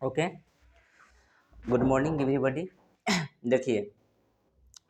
Okay, good morning everybody. देखिए,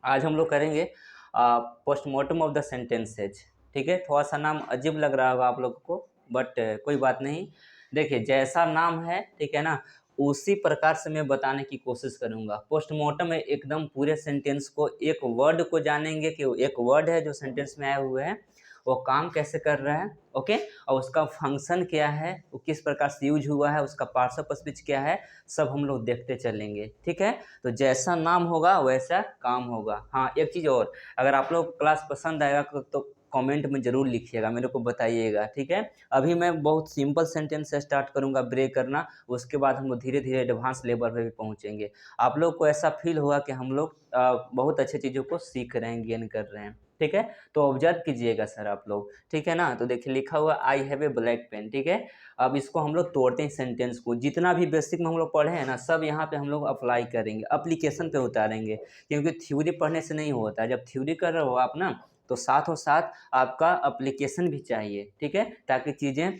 आज हम लोग करेंगे पोस्टमार्टम ऑफ द सेंटेंसेज। ठीक है, थोड़ा सा नाम अजीब लग रहा होगा आप लोगों को, बट कोई बात नहीं। देखिए, जैसा नाम है, ठीक है ना, उसी प्रकार से मैं बताने की कोशिश करूंगा। पोस्टमार्टम में एकदम पूरे सेंटेंस को, एक वर्ड को जानेंगे कि एक वर्ड है जो सेंटेंस में आए हुए हैं, वो काम कैसे कर रहा है। ओके, और उसका फंक्शन क्या है, वो किस प्रकार से यूज हुआ है, उसका पार्ट्स ऑफ स्पीच क्या है, सब हम लोग देखते चलेंगे। ठीक है, तो जैसा नाम होगा वैसा काम होगा। हाँ, एक चीज़ और, अगर आप लोग को क्लास पसंद आएगा तो कमेंट में ज़रूर लिखिएगा, मेरे को बताइएगा। ठीक है, अभी मैं बहुत सिंपल सेंटेंस से स्टार्ट करूँगा ब्रेक करना, उसके बाद हम लोग धीरे धीरे एडवांस लेवल पे भी पहुँचेंगे। आप लोग को ऐसा फील होगा कि हम लोग बहुत अच्छी चीज़ों को सीख रहे हैं, गेन कर रहे हैं। ठीक है, तो ऑब्जर्व कीजिएगा सर आप लोग। ठीक है ना, तो देखिए लिखा हुआ I have a black pen. ठीक है, अब इसको हम लोग तोड़ते हैं सेंटेंस को, जितना भी बेसिक में हम लोग पढ़े हैं ना, सब यहाँ पे हम लोग अप्लाई करेंगे, अप्लीकेशन पे उतारेंगे, क्योंकि थ्योरी पढ़ने से नहीं होता है। जब थ्योरी कर रहे हो आप ना, तो साथों साथ आपका अप्लीकेशन भी चाहिए। ठीक है, ताकि चीज़ें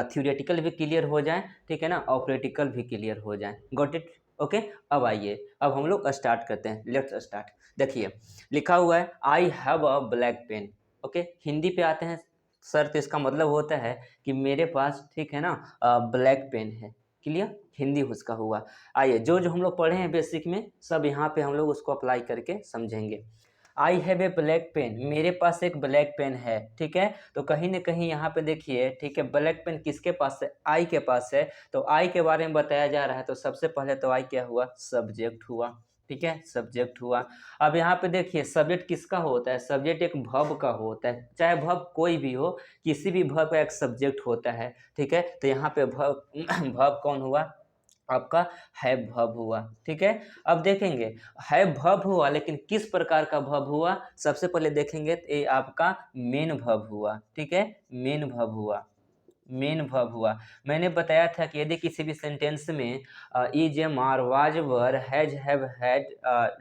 थ्योरेटिकल भी क्लियर हो जाए, ठीक है ना, और प्रैक्टिकल भी क्लियर हो जाए। Got it? ओके, अब आइए, अब हम लोग स्टार्ट करते हैं। Let's start. देखिए, लिखा हुआ है I have a black pen. Okay, Hindi पे आते हैं सर, तो इसका मतलब होता है कि मेरे पास, ठीक है ना, ब्लैक पेन है। क्लियर, हिंदी उसका हुआ। आइए, जो जो हम लोग पढ़े हैं बेसिक में, सब यहाँ पे हम लोग उसको अप्लाई करके समझेंगे। I have a black pen, मेरे पास एक ब्लैक पेन है। ठीक है, तो कहीं ना कहीं यहाँ पे देखिए, ठीक है, ब्लैक पेन किसके पास है, आई के पास है। तो आई के बारे में बताया जा रहा है, तो सबसे पहले तो आई क्या हुआ, सब्जेक्ट हुआ। ठीक है, सब्जेक्ट हुआ। अब यहाँ पे देखिए, सब्जेक्ट किसका होता है, सब्जेक्ट एक वर्ब का होता है, चाहे वर्ब कोई भी हो, किसी भी वर्ब का एक सब्जेक्ट होता है। ठीक है, तो यहाँ पे वर्ब वर्ब कौन हुआ, आपका हैव वर्ब हुआ। ठीक है, अब देखेंगे हैव वर्ब हुआ, लेकिन किस प्रकार का वर्ब हुआ, सबसे पहले देखेंगे तो ये आपका मेन वर्ब हुआ। ठीक है, मेन वर्ब हुआ, मेन वर्ब हुआ। मैंने बताया था कि यदि किसी भी सेंटेंस में is am are was were has have had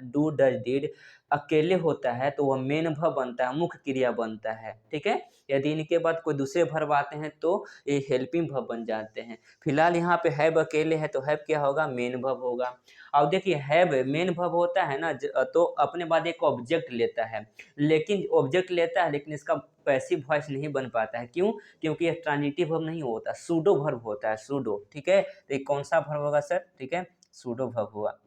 do does did अकेले होता है, तो वह मेन वर्ब बनता है, मुख्य क्रिया बनता है। ठीक है, यदि इनके बाद कोई दूसरे वर्ब आते हैं तो ये हेल्पिंग वर्ब बन जाते हैं। फिलहाल यहाँ पे हैव अकेले है, तो हैव क्या होगा, मेन वर्ब होगा। अब देखिए, हैव मेन वर्ब होता है ना, तो अपने बाद एक ऑब्जेक्ट लेता है, लेकिन ऑब्जेक्ट लेता है, लेकिन इसका पैसिव वॉइस नहीं बन पाता है। क्यों? क्योंकि ये ट्रांजिटिव वर्ब नहीं होता, सूडो वर्ब होता है, सूडो। ठीक है, तो ये कौन सा वर्ब होगा सर, ठीक है, सूडो वर्ब हुआ।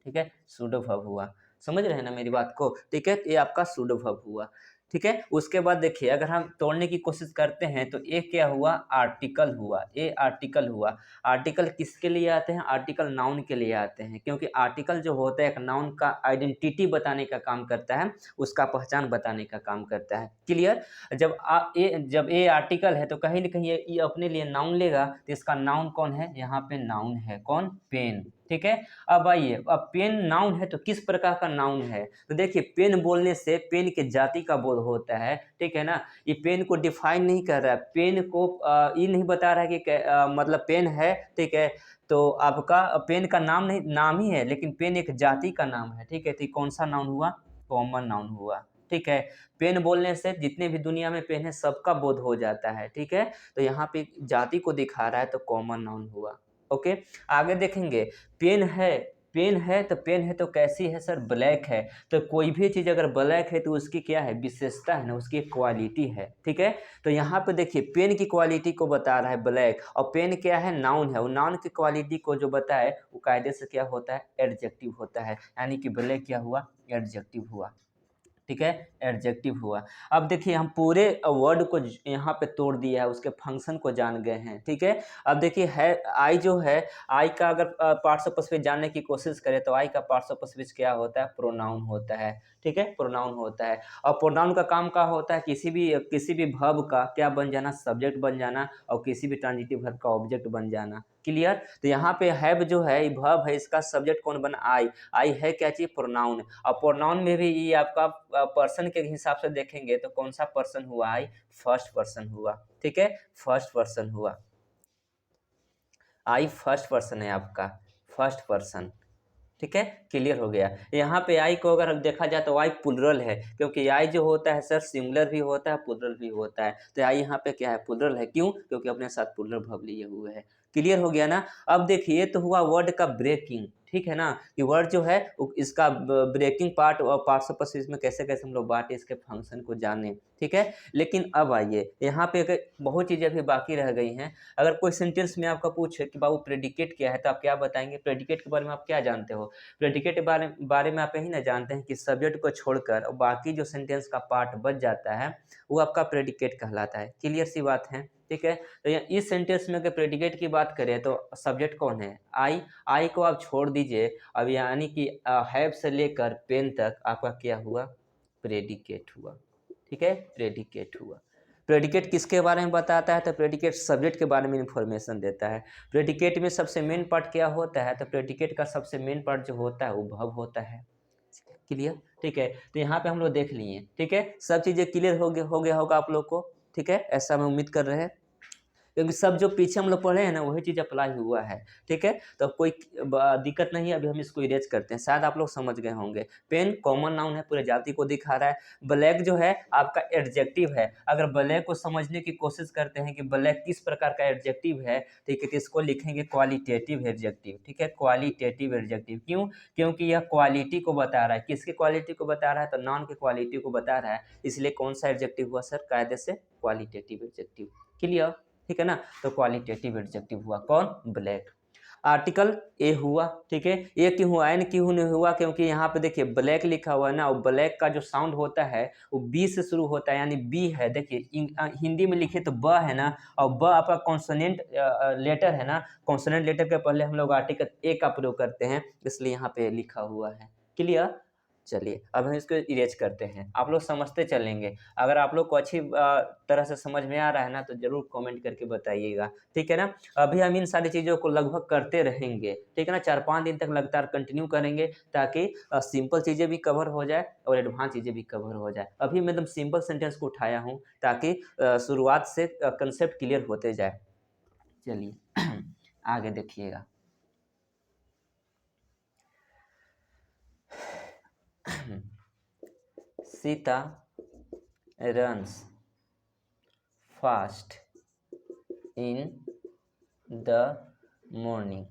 ठीक है, सूडो वर्ब हुआ। समझ रहे हैं ना मेरी बात को? ठीक है, ये आपका सूडो वर्ब हुआ। ठीक है, उसके बाद देखिए, अगर हम तोड़ने की कोशिश करते हैं तो ये क्या हुआ, आर्टिकल हुआ, ये आर्टिकल हुआ। आर्टिकल किसके लिए आते हैं, आर्टिकल नाउन के लिए आते हैं, क्योंकि आर्टिकल जो होता है एक नाउन का आइडेंटिटी बताने का काम करता है, उसका पहचान बताने का काम करता है। क्लियर? जब ये आर्टिकल है, तो कहीं ना कहीं ये अपने लिए नाउन लेगा, तो इसका नाउन कौन है, यहाँ पे नाउन है कौन, पेन। ठीक है, अब आइए, अब पेन नाउन है, तो किस प्रकार का नाउन है, तो देखिए, पेन बोलने से पेन के जाति का बोध होता है। ठीक है ना, ये पेन को डिफाइन नहीं कर रहा है, पेन को ये नहीं बता रहा है कि मतलब पेन है। ठीक है, तो आपका पेन का नाम नहीं, नाम ही है, लेकिन पेन एक जाति का नाम है। ठीक है, तो ये कौन सा नाउन हुआ, कॉमन नाउन हुआ। ठीक है, पेन बोलने से जितने भी दुनिया में पेन है सबका बोध हो जाता है। ठीक है, तो यहाँ पे जाति को दिखा रहा है, तो कॉमन नाउन हुआ। ओके, आगे देखेंगे, पेन है, पेन है, तो पेन है तो कैसी है सर, ब्लैक है। तो कोई भी चीज़ अगर ब्लैक है, तो उसकी क्या है, विशेषता है ना, उसकी एक क्वालिटी है। ठीक है, तो यहाँ पे देखिए, पेन की क्वालिटी को बता रहा है ब्लैक, और पेन क्या है, नाउन है, वो नाउन की क्वालिटी को जो बताए, वो कायदे से क्या होता है, एडजेक्टिव होता है, यानी कि ब्लैक क्या हुआ, एडजेक्टिव हुआ। ठीक है, एडजेक्टिव हुआ। अब देखिए, हम पूरे वर्ड को यहाँ पे तोड़ दिया है, उसके फंक्शन को जान गए हैं। ठीक है, अब देखिए, है आई जो है, आई का अगर पार्ट्स ऑफ स्पीच जानने की कोशिश करें, तो आई का पार्ट्स ऑफ स्पीच क्या होता है, प्रोनाउन होता है। ठीक है, प्रोनाउन होता है, और प्रोनाउन का काम क्या होता है, किसी भी वर्ब का क्या बन जाना, सब्जेक्ट बन जाना, और किसी भी ट्रांजिटिव वर्ब का ऑब्जेक्ट बन जाना। क्लियर? तो यहाँ पे हैव जो है, वर्ब है, इसका सब्जेक्ट कौन बना, आई। आई है क्या चीज, प्रोनाउन। और प्रोनाउन में भी ये आपका पर्सन के हिसाब से देखेंगे, तो कौन सा पर्सन हुआ, आई फर्स्ट पर्सन हुआ। ठीक है, फर्स्ट पर्सन हुआ, आई फर्स्ट पर्सन है आपका, फर्स्ट पर्सन। ठीक है, क्लियर हो गया। यहाँ पे आई को अगर देखा जाए तो आई प्लुरल है, क्योंकि आई जो होता है सर सिंगुलर भी होता है प्लुरल भी होता है, तो आई यहाँ पे क्या है, प्लुरल है। क्यों? क्योंकि अपने साथ प्लुरल वर्ब लिए हुए है। क्लियर हो गया ना। अब देखिए तो हुआ वर्ड का ब्रेकिंग, ठीक है ना, कि वर्ड जो है इसका ब्रेकिंग पार्ट और पार्ट्स ऑफ स्पीच में कैसे कैसे हम लोग बांटे, इसके फंक्शन को जाने। ठीक है, लेकिन अब आइए यहाँ पे बहुत चीज़ें अभी बाकी रह गई हैं। अगर कोई सेंटेंस में आपका पूछे कि बाबू प्रेडिकेट क्या है, तो आप क्या बताएंगे? प्रेडिकेट के बारे में आप क्या जानते हो? प्रेडिकेट के बारे में आप यही ना जानते हैं कि सब्जेक्ट को छोड़कर बाकी जो सेंटेंस का पार्ट बच जाता है वो आपका प्रेडिकेट कहलाता है। क्लियर सी बात है, ठीक है। तो इस सेंटेंस में अगर प्रेडिकेट की बात करें तो सब्जेक्ट कौन है? आई को आप छोड़ दीजिए। अब यानी कि हैव से लेकर पेन तक आपका क्या हुआ? प्रेडिकेट हुआ। ठीक है, प्रेडिकेट हुआ। प्रेडिकेट किसके बारे में बताता है? तो प्रेडिकेट सब्जेक्ट के बारे में इंफॉर्मेशन देता है। प्रेडिकेट में सबसे मेन पार्ट क्या होता है? तो प्रेडिकेट का सबसे मेन पार्ट जो होता है वो वर्ब होता है। क्लियर? ठीक है, तो यहाँ पे हम लोग देख लिए। ठीक है, सब चीज़ें क्लियर हो गया होगा आप लोग को। ठीक है, ऐसा हम उम्मीद कर रहे हैं, क्योंकि सब जो पीछे हम लोग पढ़े हैं ना वही चीज़ अप्लाई हुआ है। ठीक है, तो कोई दिक्कत नहीं है। अभी हम इसको इरेज करते हैं, शायद आप लोग समझ गए होंगे। पेन कॉमन नाउन है, पूरे जाति को दिखा रहा है। ब्लैक जो है आपका एडजेक्टिव है। अगर ब्लैक को समझने की कोशिश करते हैं कि ब्लैक किस प्रकार का एडजेक्टिव है, ठीक है, तो इसको लिखेंगे क्वालिटेटिव एडजेक्टिव। ठीक है, क्वालिटेटिव एडजेक्टिव। क्यों? क्योंकि यह क्वालिटी को बता रहा है। किसकी क्वालिटी को बता रहा है? तो नाउन की क्वालिटी को बता रहा है। इसलिए कौन सा एडजेक्टिव हुआ सर? कायदे से क्वालिटेटिव एडजेक्टिव। क्लियर? ठीक है ना, तो क्वालिटेटिव एडजेक्टिव हुआ कौन? ब्लैक। आर्टिकल ए हुआ। ठीक है, ए क्यों हुआ? एन क्यों नहीं हुआ? क्योंकि यहाँ पे देखिए ब्लैक लिखा हुआ है ना, और ब्लैक का जो साउंड होता है वो बी से शुरू होता है, यानी बी है। देखिए हिंदी में लिखे तो ब है ना, और ब आपका कॉन्सोनेंट लेटर है ना। कॉन्सोनेंट लेटर के पहले हम लोग आर्टिकल ए का प्रयोग करते हैं, इसलिए यहाँ पे लिखा हुआ है। क्लियर? चलिए अब हम इसको इरेज करते हैं, आप लोग समझते चलेंगे। अगर आप लोग को अच्छी तरह से समझ में आ रहा है ना तो जरूर कमेंट करके बताइएगा। ठीक है ना, अभी हम इन सारी चीज़ों को लगभग करते रहेंगे। ठीक है ना, 4-5 दिन तक लगातार कंटिन्यू करेंगे, ताकि सिंपल चीज़ें भी कवर हो जाए और एडवांस चीज़ें भी कवर हो जाए। अभी मैं एकदम सिंपल सेंटेंस को उठाया हूँ, ताकि शुरुआत से कंसेप्ट क्लियर होते जाए। चलिए आगे देखिएगा। Sita runs fast in the morning।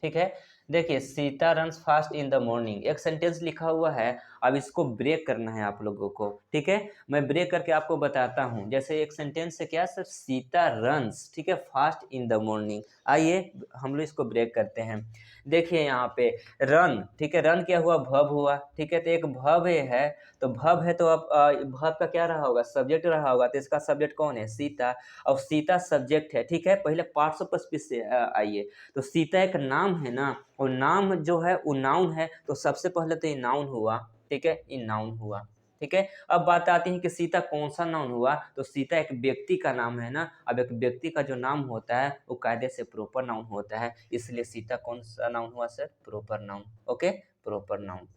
ठीक है, देखिए Sita runs fast in the morning, एक सेंटेंस लिखा हुआ है। अब इसको ब्रेक करना है आप लोगों को। ठीक है, मैं ब्रेक करके आपको बताता हूँ। जैसे एक सेंटेंस से क्या सर, सीता रन्स, ठीक है, फास्ट इन द मॉर्निंग। आइए हम लोग इसको ब्रेक करते हैं। देखिए यहाँ पे रन, ठीक है, रन क्या हुआ? वर्ब हुआ। ठीक है, तो एक वर्ब है, तो वर्ब है तो अब वर्ब का क्या रहा होगा? सब्जेक्ट रहा होगा। तो इसका सब्जेक्ट कौन है? सीता। और सीता सब्जेक्ट है। ठीक है, पहले पार्ट्स ऑफ स्पीच से आइए। तो सीता एक नाम है ना, और नाम जो है वो नाउन है, तो सबसे पहले तो ये नाउन हुआ। ठीक है, ये नाउन हुआ। ठीक है, अब बात आती है कि सीता कौन सा नाउन हुआ? तो सीता एक व्यक्ति का नाम है ना। अब एक व्यक्ति का जो नाम होता है वो कायदे से प्रॉपर नाउन होता है, इसलिए सीता कौन सा नाउन हुआ sir? Proper noun. Okay, proper noun.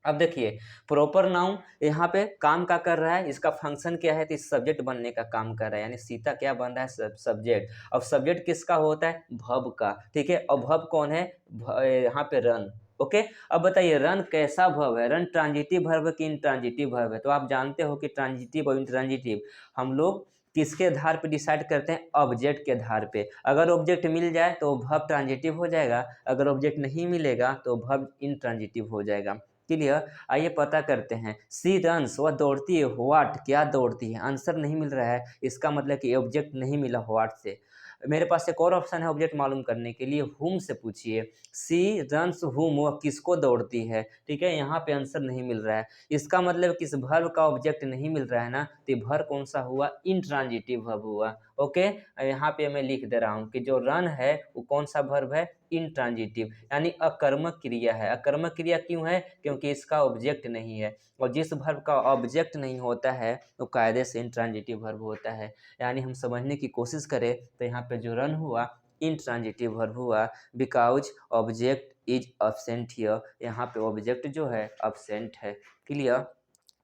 अब देखिए प्रॉपर नाउन यहाँ पे काम का कर रहा है, इसका फंक्शन क्या है? तो इस सब्जेक्ट बनने का काम कर रहा है, यानी सीता क्या बन रहा है? सब्जेक्ट। अब सब्जेक्ट किसका होता है? वर्ब का। ठीक है, और वर्ब कौन है? यहाँ पे रन। ओके, अब बताइए रन कैसा वर्ब है? रन ट्रांजिटिव वर्ब है कि इंट्रांजिटिव वर्ब है? तो आप जानते हो कि ट्रांजिटिव और इंट्रांजिटिव हम लोग किसके आधार पे डिसाइड करते हैं? ऑब्जेक्ट के आधार पे। अगर ऑब्जेक्ट मिल जाए तो वर्ब ट्रांजिटिव हो जाएगा, अगर ऑब्जेक्ट नहीं मिलेगा तो वर्ब इंट्रांजिटिव हो जाएगा। क्लियर? आइए पता करते हैं। सी रन्स, वह दौड़ती है। व्हाट, क्या दौड़ती है? आंसर नहीं मिल रहा है, इसका मतलब कि ऑब्जेक्ट नहीं मिला व्हाट से। मेरे पास एक और ऑप्शन है ऑब्जेक्ट मालूम करने के लिए, हुम से पूछिए। सी रन्स हुम, वह किसको दौड़ती है? ठीक है, यहाँ पे आंसर नहीं मिल रहा है, इसका मतलब किस वर्ब का ऑब्जेक्ट नहीं मिल रहा है ना, तो वर्ब कौन सा हुआ? इंट्रांजिटिव वर्ब हुआ। ओके, यहाँ पे मैं लिख दे रहा हूँ कि जो रन है वो कौन सा वर्ब है? इंट्रांजिटिव, यानी अकर्मक क्रिया है। अकर्मक क्रिया क्यों है? क्योंकि इसका ऑब्जेक्ट नहीं है, और जिस वर्ब का ऑब्जेक्ट नहीं होता है वो कायदे से इंट्रांजिटिव वर्ब होता है। यानी हम समझने की कोशिश करें तो यहाँ पे जो रन हुआ इंट्रांजिटिव वर्ब हुआ, because object is absent here. यहाँ पे ऑब्जेक्ट जो है अब्सेंट है। क्लियर?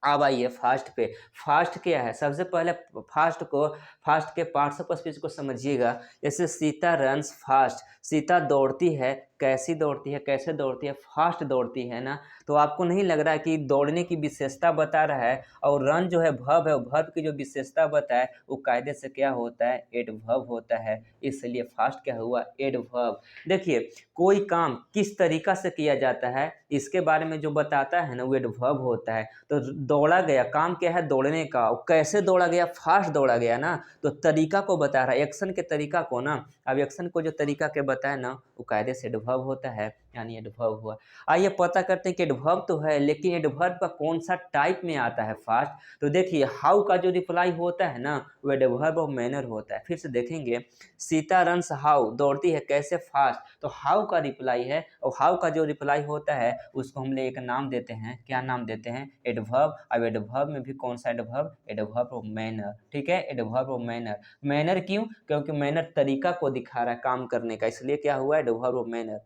अब आइए फास्ट पे। फास्ट क्या है? सबसे पहले फास्ट को, फास्ट के पार्ट्स ऑफ स्पीच को समझिएगा। जैसे सीता रन्स फास्ट, सीता दौड़ती है, कैसी दौड़ती है, कैसे दौड़ती है? फास्ट दौड़ती है ना। तो आपको नहीं लग रहा है कि दौड़ने की विशेषता बता रहा है, और रन जो है वर्ब है, वर्ब की जो विशेषता बताए वो कायदे से क्या होता है? एडवर्ब होता है। इसलिए फास्ट क्या हुआ? एडवर्ब। देखिए, कोई काम किस तरीका से किया जाता है इसके बारे में जो बताता है ना, वो एडवर्ब होता है। तो दौड़ा गया, काम क्या है? दौड़ने का। और कैसे दौड़ा गया? फास्ट दौड़ा गया ना। तो तरीका को बता रहा है, एक्शन के तरीका को ना। अब एक्शन को जो तरीका के बताए ना, वो कायदे से एडवर्ब होता है, यानी एडवर्ब हुआ। आइए पता करते हैं कि एडवर्ब तो है, लेकिन एडवर्ब का कौन सा टाइप में आता है फास्ट। तो देखिए, हाउ का जो रिप्लाई होता है ना, वो एडवर्ब ऑफ मैनर होता है। फिर से देखेंगे, सीता रन्स हाउ, दौड़ती है कैसे? फास्ट। तो हाउ का रिप्लाई है, और हाउ का जो रिप्लाई होता है उसको हम लोग एक नाम देते हैं। क्या नाम देते हैं? एडवर्ब। अब एडवर्ब में भी कौन सा एडवर्ब? Adverb of manner. ठीक है, एडवर्ब ऑफ मैनर। मैनर क्यों? क्योंकि मैनर तरीका को दिखा रहा है काम करने का, इसलिए क्या हुआ? Adverb of manner.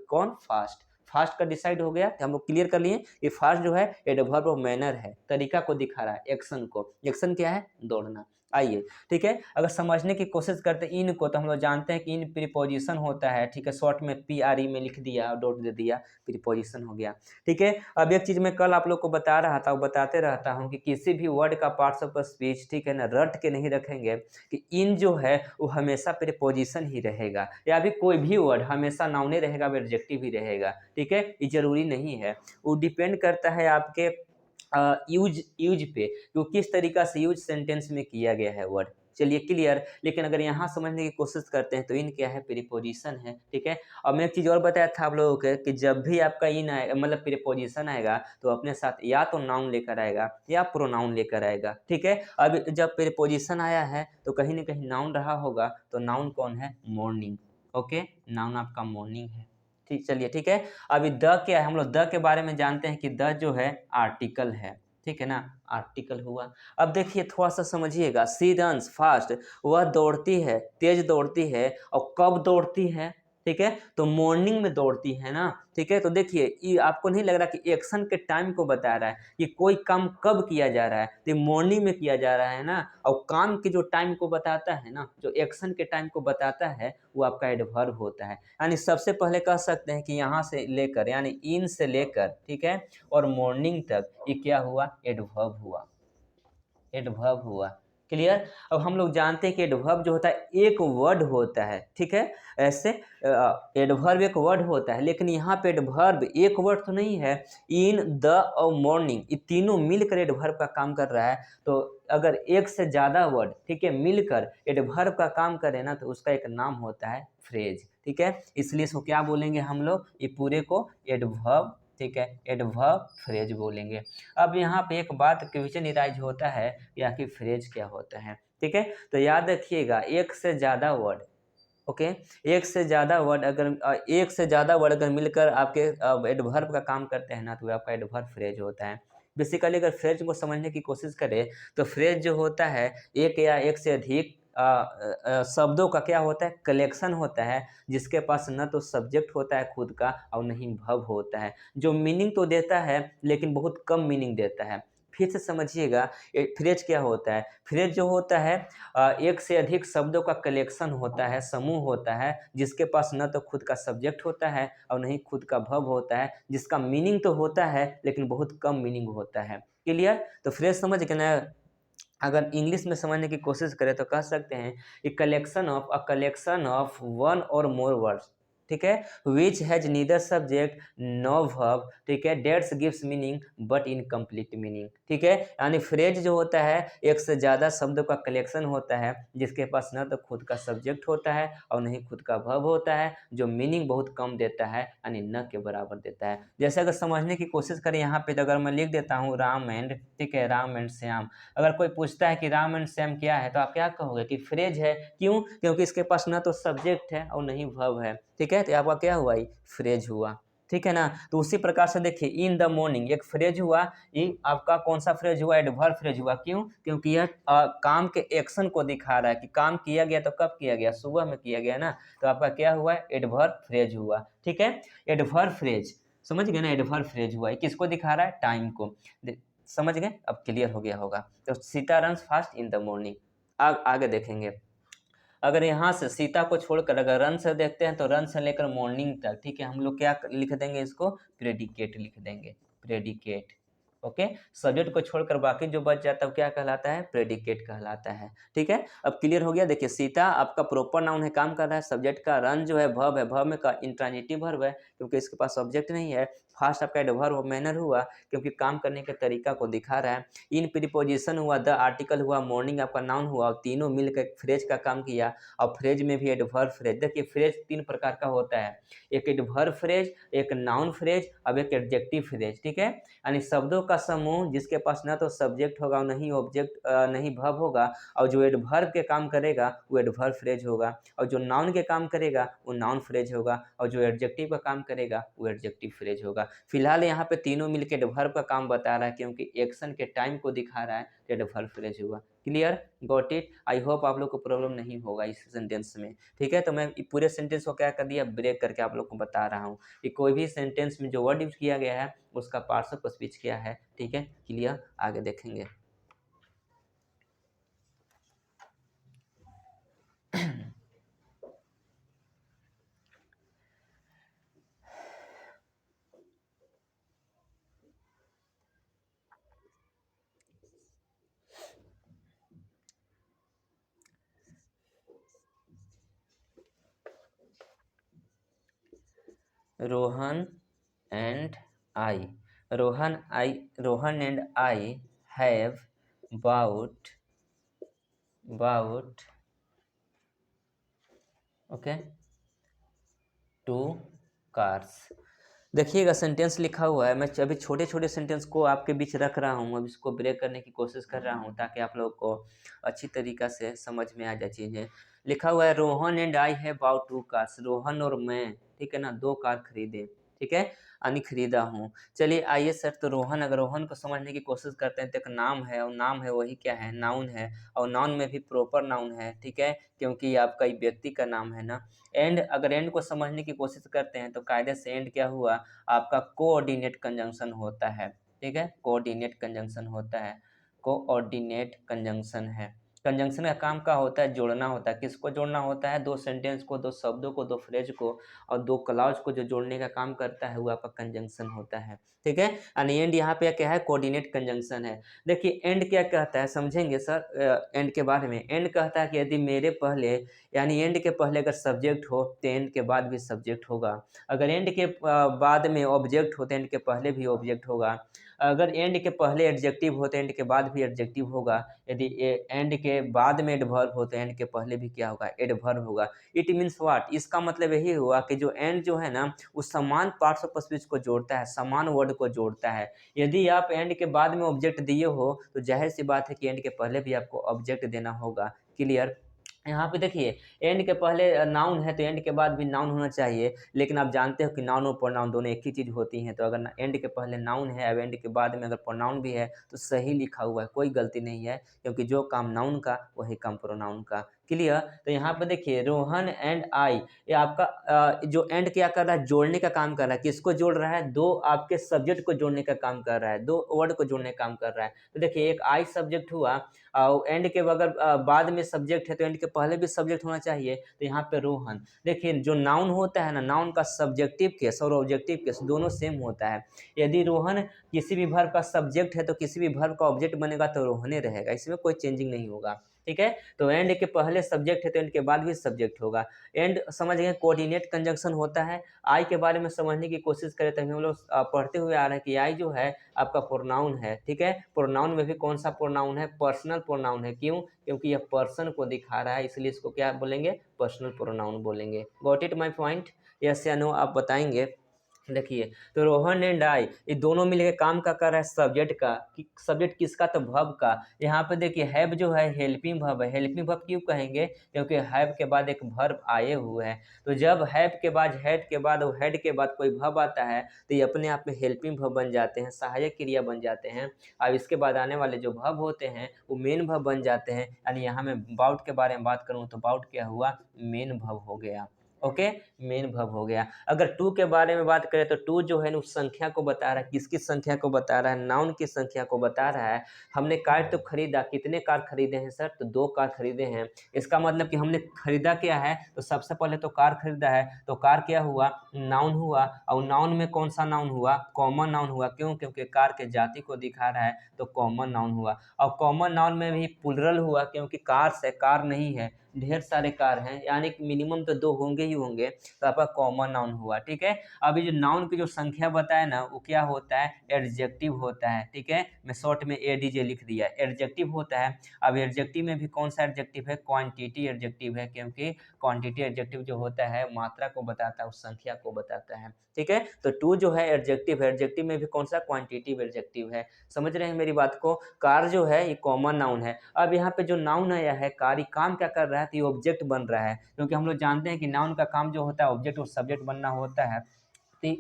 कौन? फास्ट। फास्ट का डिसाइड हो गया, हम लोग क्लियर कर लिए कि फास्ट जो है एडवर्ब ऑफ मैनर है, तरीका को दिखा रहा है, एक्शन को। एक्शन क्या है? दौड़ना। आइए, ठीक है, अगर समझने की कोशिश करते हैं इन को, तो हम लोग जानते हैं कि इन प्रीपोजिशन होता है। ठीक है, शॉर्ट में PRE में लिख दिया और डॉट दे दिया, प्रीपोजिशन हो गया। ठीक है, अब एक चीज मैं कल आप लोग को बता रहा था, बताते रहता हूँ कि किसी भी वर्ड का पार्ट्स ऑफ स्पीच, ठीक है ना, रट के नहीं रखेंगे कि इन जो है वो हमेशा प्रीपोजिशन ही रहेगा, या भी कोई भी वर्ड हमेशा नाउन ही रहेगा, एडजेक्टिव ही रहेगा। ठीक है, ये जरूरी नहीं है, वो डिपेंड करता है आपके यूज यूज पे, कि वो किस तरीका से यूज सेंटेंस में किया गया है वर्ड। चलिए क्लियर। लेकिन अगर यहाँ समझने की कोशिश करते हैं तो इन क्या है? प्रीपोजिशन है। ठीक है, और मैं एक चीज़ और बताया था आप लोगों को कि जब भी आपका इन आएगा, मतलब प्रीपोजिशन आएगा, तो अपने साथ या तो नाउन लेकर आएगा या प्रोनाउन लेकर आएगा। ठीक है, अब जब प्रीपोजिशन आया है तो कहीं ना कहीं नाउन रहा होगा, तो नाउन कौन है? मॉर्निंग। ओके, नाउन आपका मॉर्निंग है। ठीक, चलिए ठीक है। अभी द क्या है? हम लोग द के बारे में जानते हैं कि द जो है आर्टिकल है। ठीक है ना, आर्टिकल हुआ। अब देखिए थोड़ा सा समझिएगा, सी रन्स फास्ट, वह दौड़ती है, तेज दौड़ती है, और कब दौड़ती है? ठीक है, तो मॉर्निंग में दौड़ती है ना। ठीक है, तो देखिए ये आपको नहीं लग रहा कि एक्शन के टाइम को बता रहा है कि कोई काम कब किया जा रहा है? तो मॉर्निंग में किया जा रहा है ना। और काम के जो टाइम को बताता है ना, जो एक्शन के टाइम को बताता है, वो आपका एडवर्ब होता है। यानी सबसे पहले कह सकते हैं कि यहाँ से लेकर, यानी इन से लेकर, ठीक है, और मॉर्निंग तक, ये क्या हुआ? एडवर्ब हुआ, एडवर्ब हुआ। क्लियर। अब हम लोग जानते हैं कि एडवर्ब जो होता है एक वर्ड होता है। ठीक है, ऐसे एडवर्ब एक वर्ड होता है, लेकिन यहाँ पे एडवर्ब एक वर्ड तो नहीं है। इन, द और मॉर्निंग, ये तीनों मिलकर एडवर्ब का काम कर रहा है। तो अगर एक से ज़्यादा वर्ड, ठीक है, मिलकर एडवर्ब का काम करे ना, तो उसका एक नाम होता है फ्रेज। ठीक है, इसलिए इसको क्या बोलेंगे हम लोग? ये पूरे को एडवर्ब, ठीक है, एडवर्ब फ्रेज बोलेंगे। अब यहाँ पे एक बात क्वेश्चन इराइज होता है कि आखिर फ्रेज क्या होता है। ठीक है, तो याद रखिएगा, एक से ज़्यादा वर्ड, ओके, एक से ज़्यादा वर्ड अगर एक से ज़्यादा वर्ड अगर मिलकर आपके एडवर्ब का काम करते हैं ना, तो आपका एडवर्ब फ्रेज होता है। बेसिकली अगर फ्रेज को समझने की कोशिश करें, तो फ्रेज जो होता है एक या एक से अधिक शब्दों का क्या होता है? कलेक्शन होता है, जिसके पास न तो सब्जेक्ट होता है खुद का, और नहीं वर्ब होता है, जो मीनिंग तो देता है लेकिन बहुत कम मीनिंग देता है। फिर से समझिएगा, फ्रेज क्या होता है? फ्रेज जो होता है एक से अधिक शब्दों का कलेक्शन होता है, समूह होता है, जिसके पास न तो खुद का सब्जेक्ट होता है और नहीं खुद का वर्ब होता है, जिसका मीनिंग तो होता है लेकिन बहुत कम मीनिंग होता है। क्लियर। तो फ्रेज समझ गए ना। अगर इंग्लिश में समझने की कोशिश करें तो कह सकते हैं कि कलेक्शन ऑफ वन और मोर वर्ड्स, ठीक है, which has neither subject no verb, ठीक है, that's gives meaning but incomplete meaning. ठीक है, यानी फ्रेज जो होता है एक से ज़्यादा शब्दों का कलेक्शन होता है, जिसके पास न तो खुद का सब्जेक्ट होता है और नहीं खुद का वर्ब होता है, जो मीनिंग बहुत कम देता है, यानी न के बराबर देता है। जैसे अगर समझने की कोशिश करें यहाँ पे, तो अगर मैं लिख देता हूँ राम एंड, ठीक है, राम एंड श्याम, अगर कोई पूछता है कि राम एंड श्याम क्या है, तो आप क्या कहोगे? कि फ्रेज है। क्यों? क्योंकि इसके पास ना तो सब्जेक्ट है और नहीं वर्ब है। ठीक है, तो आपका क्या हुआ? ये फ्रेज हुआ। ठीक है ना। तो उसी प्रकार से देखिए, इन द मॉर्निंग एक फ्रेज हुआ, ये आपका कौन सा फ्रेज हुआ? एडवर्ब फ्रेज हुआ। क्यों? क्योंकि यह काम के एक्शन को दिखा रहा है कि काम किया गया, तो कब किया गया? सुबह में किया गया ना। तो आपका क्या हुआ? एडवर्ब फ्रेज हुआ। ठीक है, एडवर्ब फ्रेज, समझ गए ना, एडवर्ब फ्रेज हुआ। ये किसको दिखा रहा है? टाइम को। समझ गए? अब क्लियर हो गया होगा। तो Sita runs fast in the morning. आगे देखेंगे। अगर यहाँ से सीता को छोड़कर अगर रन से देखते हैं तो रन से लेकर मॉर्निंग तक, ठीक है, हम लोग क्या लिख देंगे, इसको प्रेडिकेट लिख देंगे, प्रेडिकेट। ओके, सब्जेक्ट को छोड़कर बाकी जो बच जाता है वो क्या कहलाता है, प्रेडिकेट कहलाता है। ठीक है, अब क्लियर हो गया। देखिए सीता आपका प्रॉपर नाउन है, काम कर रहा है, सब्जेक्ट का रन जो है वर्ब है, वर्ब में का इंट्रांजिटिव वर्ब है क्योंकि इसके पास ऑब्जेक्ट नहीं है। फास्ट आपका एडवर्ब मैनर हुआ क्योंकि काम करने के तरीका को दिखा रहा है। इन प्रीपोजिशन हुआ, द आर्टिकल हुआ, मॉर्निंग आपका नाउन हुआ, और तीनों मिलकर एक फ्रेज का काम किया। और फ्रेज में भी एडवर्ब फ्रेज। देखिए फ्रेज 3 प्रकार का होता है, एक एडवर्ब फ्रेज, एक नाउन फ्रेज, अब एक एडजेक्टिव फ्रेज। ठीक है, यानी शब्दों का समूह जिसके पास ना तो सब्जेक्ट होगा और नहीं ऑब्जेक्ट, नहीं वर्ब होगा, और जो एडवर्ब के काम करेगा वो एडवर्ब फ्रेज होगा, और जो नाउन के काम करेगा वो नाउन फ्रेज होगा, और जो एडजेक्टिव का काम करेगा वो एडजेक्टिव फ्रेज होगा। फिलहाल यहाँ पे तीनों मिलकर एडवर्ब का काम बता रहा है क्योंकि एक्शन के टाइम को दिखा रहा है, तो एडवर्ब फ्रेज हुआ। Clear, got it. I hope आप लोग को प्रॉब्लम नहीं होगा इस सेंटेंस में। ठीक है, तो मैं पूरे सेंटेंस को क्या कर दिया, ब्रेक करके आप लोग को बता रहा हूँ कि कोई भी सेंटेंस में जो वर्ड यूज किया गया है उसका पार्ट्स ऑफ स्पीच क्या है। ठीक है, क्लियर, आगे देखेंगे। Rohan and I, Rohan and I have bought okay 2 cars. देखिएगा सेंटेंस लिखा हुआ है, मैं अभी छोटे छोटे सेंटेंस को आपके बीच रख रहा हूँ, अब इसको ब्रेक करने की कोशिश कर रहा हूँ ताकि आप लोग को अच्छी तरीक़ा से समझ में आ जाए चीज़ें। लिखा हुआ है Rohan and I have bought 2 cars, Rohan और मैं, ठीक है ना, 2 कार खरीदे। ठीक है, यानी खरीदा हूँ। चलिए आइए सर, तो रोहन, अगर रोहन को समझने की कोशिश करते हैं तो एक नाम है, और नाम है वही क्या है, नाउन है, और नाउन में भी प्रॉपर नाउन है। ठीक है, क्योंकि आपका एक व्यक्ति का नाम है ना। एंड, अगर एंड को समझने की कोशिश करते हैं तो कायदे से एंड क्या हुआ, आपका कोऑर्डिनेट कंजंक्शन होता है। ठीक है, कोऑर्डिनेट कंजंक्शन होता है, कोऑर्डिनेट कंजंक्शन है। कंजंक्शन का काम क्या होता है, जोड़ना होता है। किसको जोड़ना होता है, 2 सेंटेंस को, 2 शब्दों को, 2 फ्रेज को, और 2 क्लॉज को जो जोड़ने का काम करता है वो आपका कंजंक्शन होता है। ठीक है, यानी एंड यहाँ पे क्या है, कोऑर्डिनेट कंजंक्शन है। देखिए एंड क्या कहता है, समझेंगे सर एंड के बारे में। एंड कहता है कि यदि मेरे पहले, यानी एंड के पहले अगर सब्जेक्ट हो तो एंड के बाद भी सब्जेक्ट होगा। अगर एंड के बाद में ऑब्जेक्ट हो तो एंड के पहले भी ऑब्जेक्ट होगा। अगर एंड के पहले एडजेक्टिव हो तो एंड के बाद भी एडजेक्टिव होगा। यदि एंड के बाद में एडवर्ब हो तो एंड के पहले भी क्या होगा, एडवर्ब होगा। इट मीन्स व्हाट, इसका मतलब यही हुआ कि जो एंड जो है ना वो समान पार्ट्स ऑफ स्पीच को जोड़ता है, समान वर्ड को जोड़ता है। यदि आप एंड के बाद में ऑब्जेक्ट दिए हो तो जाहिर सी बात है कि एंड के पहले भी आपको ऑब्जेक्ट देना होगा। क्लियर। यहाँ पे देखिए एंड के पहले नाउन है तो एंड के बाद भी नाउन होना चाहिए, लेकिन आप जानते हो कि नाउन और प्रोनाउन दोनों एक ही चीज़ होती हैं। तो अगर एंड के पहले नाउन है, अब एंड के बाद में अगर प्रोनाउन भी है तो सही लिखा हुआ है, कोई गलती नहीं है, क्योंकि जो काम नाउन का वही काम प्रोनाउन का। क्लियर। तो यहाँ पे देखिए रोहन एंड आई, ये आपका जो एंड क्या कर रहा है, जोड़ने का काम कर रहा है। किसको जोड़ रहा है, 2 आपके सब्जेक्ट को जोड़ने का काम कर रहा है, 2 वर्ड को जोड़ने का काम कर रहा है। तो देखिए एक आई सब्जेक्ट हुआ, और एंड के अगर बाद में सब्जेक्ट है तो एंड के पहले भी सब्जेक्ट होना चाहिए। तो यहाँ पे रोहन, देखिए जो नाउन होता है ना, नाउन का सब्जेक्टिव केस और ऑब्जेक्टिव केस दोनों सेम होता है। यदि रोहन किसी भी वर्ब का सब्जेक्ट है तो किसी भी वर्ब का ऑब्जेक्ट बनेगा तो रोहने रहेगा, इसमें कोई चेंजिंग नहीं होगा। ठीक है, तो एंड के पहले सब्जेक्ट है तो एंड के बाद भी सब्जेक्ट होगा। एंड समझ गए, कोऑर्डिनेट कंजंक्शन होता है। आई के बारे में समझने की कोशिश करें तो हम लोग पढ़ते हुए आ रहे हैं कि आई जो है आपका प्रोनाउन है। ठीक है, प्रोनाउन में भी कौन सा प्रोनाउन है, पर्सनल प्रोनाउन है। क्यों, क्योंकि यह पर्सन को दिखा रहा है, इसलिए इसको क्या बोलेंगे, पर्सनल प्रोनाउन बोलेंगे। Got it my point, yes या नो आप बताएंगे। देखिए तो रोहन एंड आई ये दोनों मिलकर काम का कर रहा है सब्जेक्ट का, कि सब्जेक्ट किसका, तो वर्ब का। यहाँ पे देखिए हैव जो है हेल्पिंग वर्ब है। हेल्पिंग वर्ब क्यों कहेंगे, क्योंकि हैव के बाद एक वर्ब आए हुए हैं। तो जब हैव के बाद, हेड के बाद और हेड के बाद कोई वर्ब आता है तो ये अपने आप में हेल्पिंग वर्ब बन जाते हैं, सहायक क्रिया बन जाते हैं। अब इसके बाद आने वाले जो वर्ब होते हैं वो मेन वर्ब बन जाते हैं। यानी यहाँ मैं बाउट के बारे में बात करूँ तो बाउट क्या हुआ, मेन वर्ब हो गया। ओके, मेन वर्ब हो गया। अगर टू के बारे में बात करें तो टू जो है ना उस संख्या को बता रहा है, किसकी संख्या को बता रहा है, नाउन की संख्या को बता रहा है। हमने कार तो खरीदा, कितने कार खरीदे हैं सर? तो 2 कार खरीदे हैं। इसका मतलब कि हमने खरीदा क्या है? तो सबसे पहले तो कार खरीदा है, तो कार क्या हुआ? नाउन हुआ। और नाउन में कौन सा नाउन हुआ? कॉमन नाउन हुआ। क्यों? क्योंकि कार के जाति को दिखा रहा है, तो कॉमन नाउन हुआ। और कॉमन नाउन में भी प्लुरल हुआ, क्योंकि कार्स है, कार नहीं है, ढेर सारे कार हैं, यानी कि मिनिमम तो 2 होंगे ही होंगे, तो आपका कॉमन नाउन हुआ। ठीक है, अभी जो नाउन की जो संख्या बताया ना वो क्या होता है? एडजेक्टिव होता है। ठीक है, मैं शॉर्ट में एडीजे लिख दिया, एडजेक्टिव होता है। अब एडजेक्टिव में भी कौन सा एडजेक्टिव है? क्वांटिटी एडजेक्टिव है, क्योंकि क्वांटिटी एडजेक्टिव जो होता है मात्रा को बताता है, उस संख्या को बताता है। ठीक है, तो टू जो है एडजेक्टिव है, एडजेक्टिव में भी कौन सा? क्वांटिटिव एडजेक्टिव है। समझ रहे हैं मेरी बात को? कार जो है ये कॉमन नाउन है। अब यहाँ पे जो नाउन आया है कार, ये काम क्या कर रहा है? तो ये ऑब्जेक्ट बन रहा है, क्योंकि हम लोग जानते हैं कि नाउन का काम जो होता है ऑब्जेक्ट और सब्जेक्ट बनना होता है। तो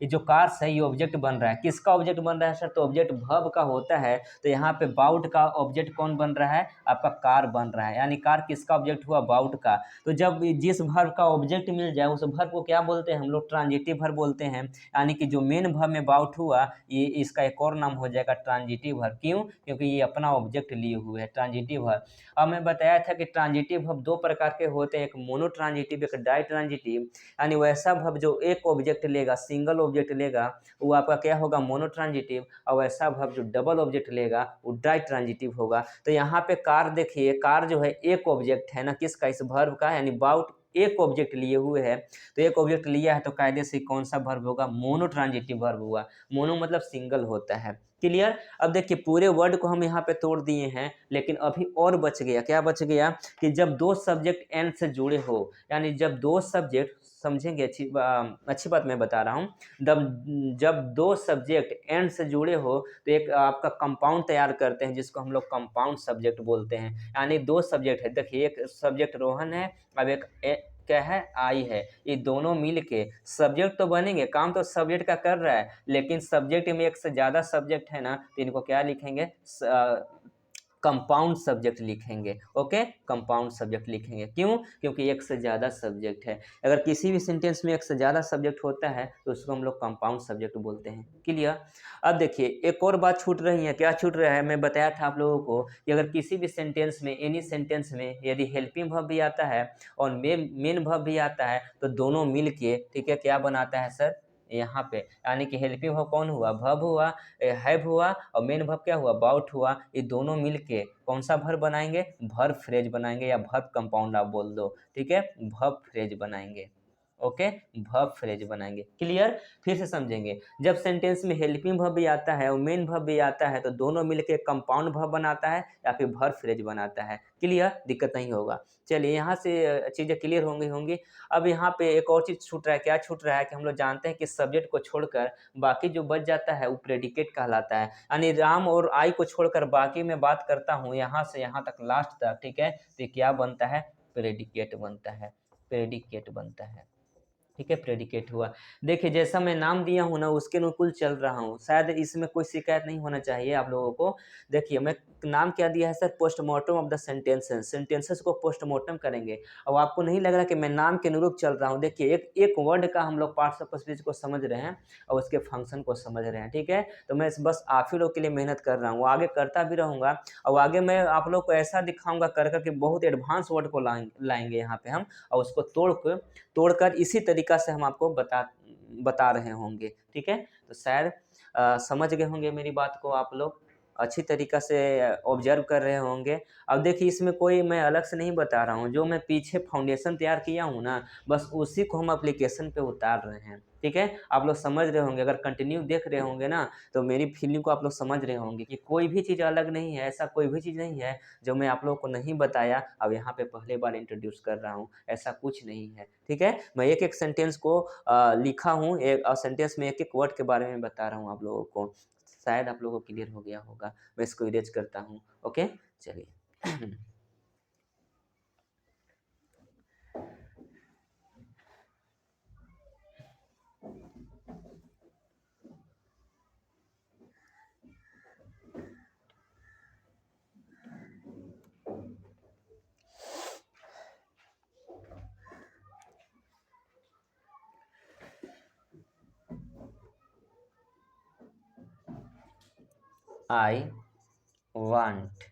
ये जो कार्स है ये ऑब्जेक्ट बन रहा है। किसका ऑब्जेक्ट बन रहा है सर? तो ऑब्जेक्ट वर्ब का होता है। तो यहाँ पे बाउट का ऑब्जेक्ट कौन बन रहा है? आपका कार बन रहा है, यानी कार किसका ऑब्जेक्ट हुआ? बाउट का। तो जब जिस वर्ब का ऑब्जेक्ट मिल जाए उस वर्ब को क्या बोलते हैं हम लोग? ट्रांजिटिव वर्ब बोलते हैं। यानी कि जो मेन वर्ब में बाउट हुआ ये इसका एक और नाम हो जाएगा ट्रांजिटिव वर्ब। क्यों? क्योंकि ये अपना ऑब्जेक्ट लिए हुए है, ट्रांजिटिव वर्ब। अब मैं बताया था कि ट्रांजिटिव वर्ब 2 प्रकार के होते हैं, एक मोनो ट्रांजिटिव, एक डाई ट्रांजिटिव। यानी वैसा वर्ब जो एक ऑब्जेक्ट लेगा, सिंगल ऑब्जेक्ट लेगा, वो आपका क्या होगा? Mono transitive. और वैसा वर्ब जो डबल ऑब्जेक्ट लेगा वो डाई ट्रांजिटिव होगा। तो यहाँ पे कार देखिए, कार जो है एक ऑब्जेक्ट है ना, किसका? इस वर्ब का, यानी बाउट एक ऑब्जेक्ट लिए हुए है। तो एक ऑब्जेक्ट लिया है तो कायदे से कौन सा वर्ब होगा? मोनो ट्रांजिटिव वर्ब हुआ। मोनो मतलब सिंगल होता है। क्लियर? अब देखिए पूरे वर्ड को हम यहाँ पे तोड़ दिए हैं, लेकिन अभी और बच गया। क्या बच गया? कि जब दो सब्जेक्ट एंड से जुड़े हो, यानी जब दो सब्जेक्ट, समझेंगे, अच्छी बात मैं बता रहा हूँ। जब दो सब्जेक्ट एंड से जुड़े हो तो एक आपका कंपाउंड तैयार करते हैं, जिसको हम लोग कंपाउंड सब्जेक्ट बोलते हैं। यानी दो सब्जेक्ट है, देखिए एक सब्जेक्ट रोहन है, अब एक क्या है? आई है। ये दोनों मिल के सब्जेक्ट तो बनेंगे, काम तो सब्जेक्ट का कर रहा है, लेकिन सब्जेक्ट में एक से ज़्यादा सब्जेक्ट है ना, तो इनको क्या लिखेंगे? कंपाउंड सब्जेक्ट लिखेंगे। ओके, कंपाउंड सब्जेक्ट लिखेंगे। क्यों? क्योंकि एक से ज़्यादा सब्जेक्ट है। अगर किसी भी सेंटेंस में एक से ज़्यादा सब्जेक्ट होता है तो उसको हम लोग कंपाउंड सब्जेक्ट बोलते हैं। क्लियर? अब देखिए एक और बात छूट रही है। क्या छूट रहा है? मैं बताया था आप लोगों को कि अगर किसी भी सेंटेंस में, एनी सेंटेंस में यदि हेल्पिंग वर्ब भी आता है और मेन वर्ब भी आता है तो दोनों मिल के, ठीक है, क्या बनाता है सर? यहाँ पे यानी कि हेल्पिंग वर्ब कौन हुआ? वर्ब हुआ, हैव हुआ, और मेन वर्ब क्या हुआ? बाउट हुआ। ये दोनों मिलके कौन सा वर्ब बनाएंगे? वर्ब फ्रेज बनाएंगे, या वर्ब कंपाउंड आप बोल दो। ठीक है, वर्ब फ्रेज बनाएंगे। ओके, वर्ब फ्रेज बनाएंगे। क्लियर? फिर से समझेंगे। जब सेंटेंस में हेल्पिंग वर्ब भी आता है और मेन वर्ब भी आता है तो दोनों मिलके कंपाउंड वर्ब बनाता है या फिर वर्ब फ्रेज बनाता है। क्लियर? दिक्कत नहीं होगा। चलिए यहाँ से चीज़ें क्लियर होंगी। अब यहाँ पे एक और चीज़ छूट रहा है। क्या छूट रहा है? कि हम लोग जानते हैं कि सब्जेक्ट को छोड़कर बाकी जो बच जाता है वो प्रेडिकेट कहलाता है। यानी राम और आई को छोड़कर बाकी मैं बात करता हूँ यहाँ से यहाँ तक, लास्ट तक। ठीक है, तो क्या बनता है? प्रेडिकेट बनता है। प्रेडिकेट बनता है। ठीक है, प्रेडिकेट हुआ। देखिए जैसा मैं नाम दिया हूँ ना उसके अनुकूल चल रहा हूँ, शायद इसमें कोई शिकायत नहीं होना चाहिए आप लोगों को। देखिए मैं नाम क्या दिया है sir? Postmortem of the sentences. Sentences को पोस्टमार्टम करेंगे। अब आपको नहीं लग रहा कि मैं नाम के अनुरूप चल रहा हूँ? देखिए एक एक वर्ड का हम लोग पार्ट्स ऑफ स्पीच को समझ रहे हैं और उसके फंक्शन को समझ रहे हैं। ठीक है, तो मैं बस आप ही लोग के लिए मेहनत कर रहा हूँ, आगे करता भी रहूँगा। और आगे मैं आप लोग को ऐसा दिखाऊंगा कर करके, बहुत एडवांस वर्ड को लाएंगे यहाँ पे हम, और उसको तोड़कर इसी तरीका से हम आपको बता रहे होंगे। ठीक है, तो शायद समझ गए होंगे मेरी बात को आप लोग, अच्छी तरीक़ा से ऑब्जर्व कर रहे होंगे। अब देखिए इसमें कोई मैं अलग से नहीं बता रहा हूँ, जो मैं पीछे फाउंडेशन तैयार किया हूँ ना, बस उसी को हम एप्लीकेशन पे उतार रहे हैं। ठीक है, आप लोग समझ रहे होंगे, अगर कंटिन्यू देख रहे होंगे ना तो मेरी फीलिंग को आप लोग समझ रहे होंगे कि कोई भी चीज़ अलग नहीं है, ऐसा कोई भी चीज़ नहीं है जो मैं आप लोगों को नहीं बताया, अब यहाँ पे पहले बार इंट्रोड्यूस कर रहा हूँ, ऐसा कुछ नहीं है। ठीक है, मैं एक एक सेंटेंस को लिखा हूँ, एक सेंटेंस में एक एक वर्ड के बारे में बता रहा हूँ आप लोगों को। शायद आप लोगों को क्लियर हो गया होगा। मैं इसको इरेज करता हूँ। ओके, चलिए। I want,